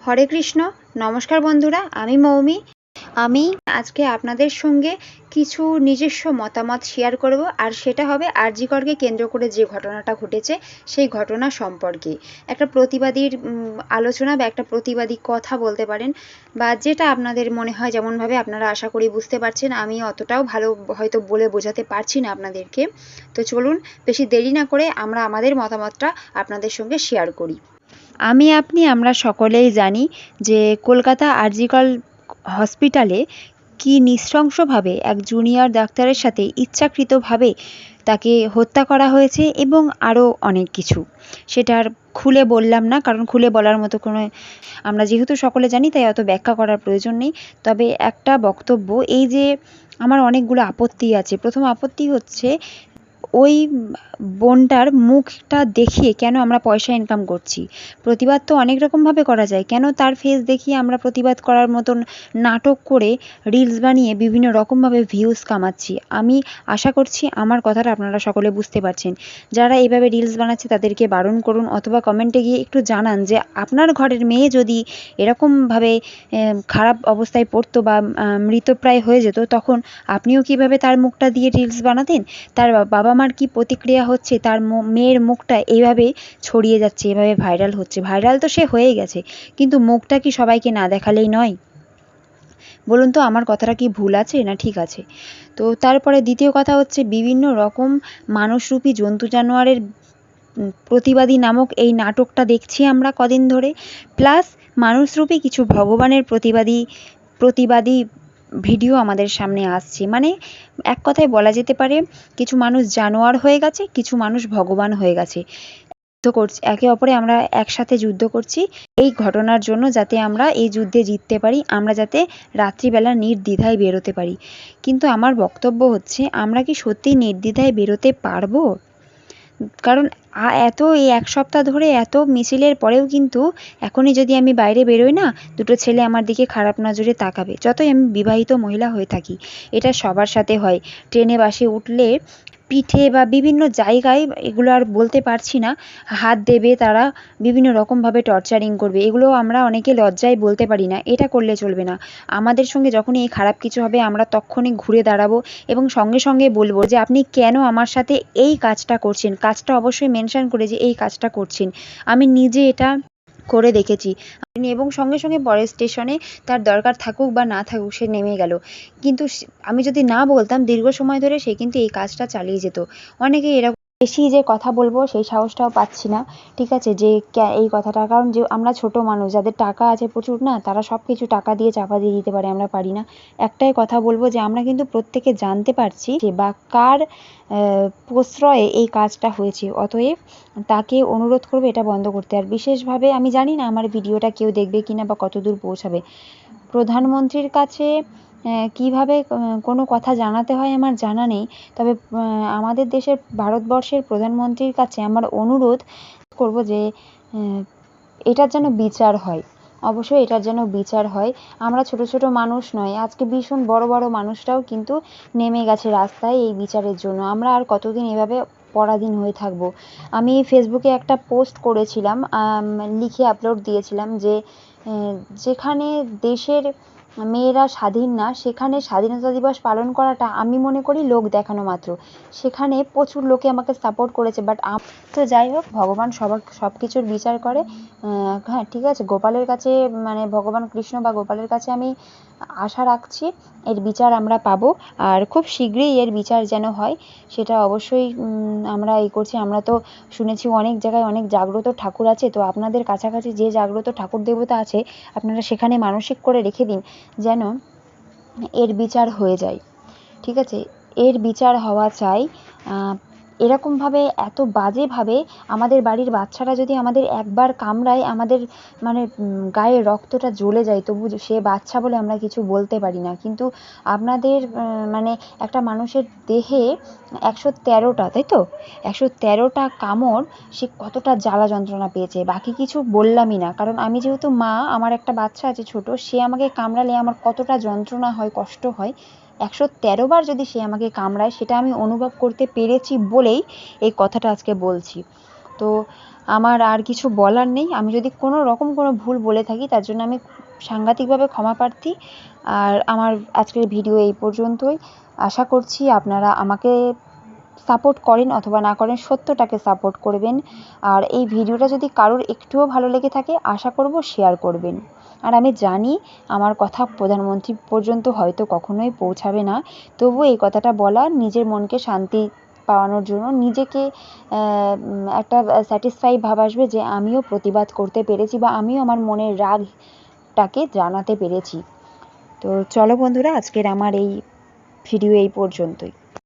হরে কৃষ্ণ। নমস্কার বন্ধুরা, আমি মৌমি। আমি আজকে আপনাদের সঙ্গে কিছু নিজস্ব মতামত শেয়ার করব, আর সেটা হবে আরজি করকে কেন্দ্র করে যে ঘটনাটা ঘটেছে সেই ঘটনা সম্পর্কে একটা প্রতিবাদীর আলোচনা বা একটা প্রতিবাদী কথা বলতে পারেন, বা যেটা আপনাদের মনে হয় যেমনভাবে আপনারা আশা করি বুঝতে পারছেন। আমি অতটাও ভালো হয়তো বলে বোঝাতে পারছি না আপনাদেরকে। তো চলুন বেশি দেরি না করে আমরা আমাদের মতামতটা আপনাদের সঙ্গে শেয়ার করি। আমরা সকলেই জানি যে কলকাতা আরজি কর হসপিটালে কি নৃশংসভাবে এক জুনিয়র ডাক্তারের সাথে ইচ্ছাকৃতভাবে তাকে হত্যা করা হয়েছে, এবং আরও অনেক কিছু। সেটা আর খুলে বললাম না, কারণ খুলে বলার মতো কোনো, আমরা যেহেতু সকলে জানি তাই অত ব্যাখ্যা করার প্রয়োজন নেই। তবে একটা বক্তব্য, এই যে আমার অনেকগুলো আপত্তি আছে। প্রথম আপত্তি হচ্ছে, ওই বোনটার মুখটা দেখিয়ে কেন আমরা পয়সা ইনকাম করছি? প্রতিবাদ তো অনেক রকমভাবে করা যায়, কেন তার ফেস দেখিয়ে আমরা প্রতিবাদ করার মতন নাটক করে রিলস বানিয়ে বিভিন্ন রকমভাবে ভিউজ কামাচ্ছি? আমি আশা করছি আমার কথাটা আপনারা সকলে বুঝতে পারছেন। যারা এইভাবে রিলস বানাচ্ছে তাদেরকে বারণ করুন, অথবা কমেন্টে গিয়ে একটু জানান যে আপনার ঘরের মেয়ে যদি এরকমভাবে খারাপ অবস্থায় পড়তো বা মৃতপ্রায় হয়ে যেত, তখন আপনিও কিভাবে তার মুখটা দিয়ে রিলস বানাতেন? তার বাবা মার কি প্রতিক্রিয়া হচ্ছে? তার মেয়ের মুখটা এইভাবে ছড়িয়ে যাচ্ছে, এভাবে ভাইরাল হচ্ছে। ভাইরাল তো সে হয়ে গেছে, কিন্তু মুখটা কি সবাইকে না দেখালেই নয়? বলুন তো, আমার কথাটা কি ভুল আছে না ঠিক আছে? তো তারপরে দ্বিতীয় কথা হচ্ছে, বিভিন্ন রকম মানুষরূপী জন্তু জানোয়ারের প্রতিবাদী নামক এই নাটকটা দেখছি আমরা কদিন ধরে, প্লাস মানুষরূপী কিছু ভগবানের প্রতিবাদী ভিডিও আমাদের সামনে আসছে। মানে এক কথায় বলা যেতে পারে, কিছু মানুষ জানোয়ার হয়ে গেছে, কিছু মানুষ ভগবান হয়ে গেছে। করছি একে অপরে, আমরা একসাথে যুদ্ধ করছি এই ঘটনার জন্য, যাতে আমরা এই যুদ্ধে জিততে পারি, আমরা যাতে রাত্রিবেলা নির্দ্বিধায় বেরোতে পারি। কিন্তু আমার বক্তব্য হচ্ছে, আমরা কি সত্যি নির্দ্বিধায় বেরোতে পারবো? কারণ এই এক সপ্তাহ ধরে এত মিছিলের পরেও কিন্তু এখনই যদি আমি বাইরে বেরোই না, দুটো ছেলে আমার দিকে খারাপ নজরে তাকাবে, যতই আমি বিবাহিত মহিলা হয়ে থাকি। এটা সবার সাথে হয়। ট্রেনে বাসে উঠলে পিঠে বা বিভিন্ন জায়গায়, এগুলো আর বলতে পারছি না, হাত দেবে তারা, বিভিন্ন রকমভাবে টর্চারিং করবে। এগুলো আমরা অনেকে লজ্জায় বলতে পারি না, এটা করলে চলবে না। আমাদের সঙ্গে যখনই এই খারাপ কিছু হবে, আমরা তখনই ঘুরে দাঁড়াবো এবং সঙ্গে সঙ্গে বলবো যে আপনি কেন আমার সাথে এই কাজটা করছেন। কাজটা অবশ্যই মেনশন করে যে এই কাজটা করছেন। আমি নিজে এটা করে দেখেছি। এবং সঙ্গে সঙ্গে পরের স্টেশনে তার দরকার থাকুক বা না থাকুক সে নেমে গেল। কিন্তু আমি যদি না বলতাম, দীর্ঘ সময় ধরে সে কিন্তু এই কাজটা চালিয়ে যেত। অনেকে এরকম, বেশি যে কথা বলবো সেই সাহসটাও পাচ্ছি না, ঠিক আছে, যে এই কথাটা। কারণ যে আমরা ছোট মানুষ, যাদের টাকা আছে প্রচুর না, তারা সব কিছু টাকা দিয়ে চাপা দিয়ে দিতে পারে, আমরা পারি না। একটাই কথা বলবো যে আমরা কিন্তু প্রত্যেকে জানতে পারছি যে বা কার প্রশ্রয়ে এই কাজটা হয়েছে। অতএব তাকে অনুরোধ করবো এটা বন্ধ করতে। আর বিশেষভাবে আমি জানি না আমার ভিডিওটা কেউ দেখবে কিনা বা কতদূর পৌঁছাবে। প্রধানমন্ত্রীর কাছে কিভাবে কোনো কথা জানাতে হয় আমার জানা নেই, তবে আমাদের দেশের, ভারতবর্ষের প্রধানমন্ত্রীর কাছে আমার অনুরোধ করব যে এটার যেন বিচার হয়। অবশ্যই এটার যেন বিচার হয়। আমরা ছোট ছোট মানুষ নয়, আজকে ভীষণ বড় বড় মানুষরাও কিন্তু নেমে গেছে রাস্তায় এই বিচারের জন্য। আমরা আর কতদিন এভাবে পরাধীন হয়ে থাকব? আমি ফেসবুকে একটা পোস্ট করেছিলাম, লিখে আপলোড দিয়েছিলাম যে যেখানে দেশের মেয়েরা স্বাধীন না, সেখানে স্বাধীনতা দিবস পালন করাটা আমি মনে করি লোক দেখানো মাত্র। সেখানে প্রচুর লোকে আমাকে সাপোর্ট করেছে, বাট তো যাই হোক, ভগবান সব কিছুর বিচার করে। হ্যাঁ, ঠিক আছে, গোপালের কাছে, মানে ভগবান কৃষ্ণ বা গোপালের কাছে আমি আশা রাখছি এর বিচার আমরা পাবো, আর খুব শীঘ্রই এর বিচার যেন হয় সেটা অবশ্যই আমরা করছি। আমরা তো শুনেছি অনেক জায়গায় অনেক জাগ্রত ঠাকুর আছে, তো আপনাদের কাছাকাছি যে জাগ্রত ঠাকুর দেবতা আছে, আপনারা সেখানে মানসিক করে রেখে দিন যেন এর বিচার হয়ে যায়। ঠিক আছে, এর বিচার হওয়া চাই। এরকমভাবে এত বাজেভাবে আমাদের বাড়ির বাচ্চারা যদি আমাদের একবার কামড়ায়, আমাদের মানে গায়ে রক্তটা জ্বলে যায়, তবু সে বাচ্চা বলে আমরা কিছু বলতে পারি না। কিন্তু আপনাদের মানে একটা মানুষের দেহে 113টা, তাই তো, 113টা কামড়, সে কতটা জ্বালা যন্ত্রণা পেয়েছে। বাকি কিছু বললামই না, কারণ আমি যেহেতু মা, আমার একটা বাচ্চা আছে ছোট, সে আমাকে কামড়ালে আমার কতটা যন্ত্রণা হয়, কষ্ট হয়। 113 বার যদি সে আমাকে কামড়ায়, সেটা আমি অনুভব করতে পেরেছি বলেই এই কথাটা আজকে বলছি। তো আমার আর কিছু বলার নেই। আমি যদি কোনো রকম কোনো ভুল বলে থাকি তার জন্য আমি সাংঘাতিকভাবে ক্ষমা প্রার্থী। আর আমার আজকের ভিডিও এই পর্যন্তই। আশা করছি আপনারা আমাকে সাপোর্ট করেন অথবা না করেন, সত্যটাকে সাপোর্ট করবেন। আর এই ভিডিওটা যদি কারোর একটুও ভালো লেগে থাকে আশা করব শেয়ার করবেন। আর আমি জানি আমার কথা প্রধানমন্ত্রী পর্যন্ত হয়তো কখনোই পৌঁছাবে না, তবু এই কথাটা বলা নিজের মনকে শান্তি পাওয়ানোর জন্য, নিজেকে একটা স্যাটিসফাই ভাব আসবে যে আমিও প্রতিবাদ করতে পেরেছি বা আমিও আমার মনের রাগটাকে জানাতে পেরেছি। তো চলো বন্ধুরা, আজকের আমার এই ভিডিও এই পর্যন্তই।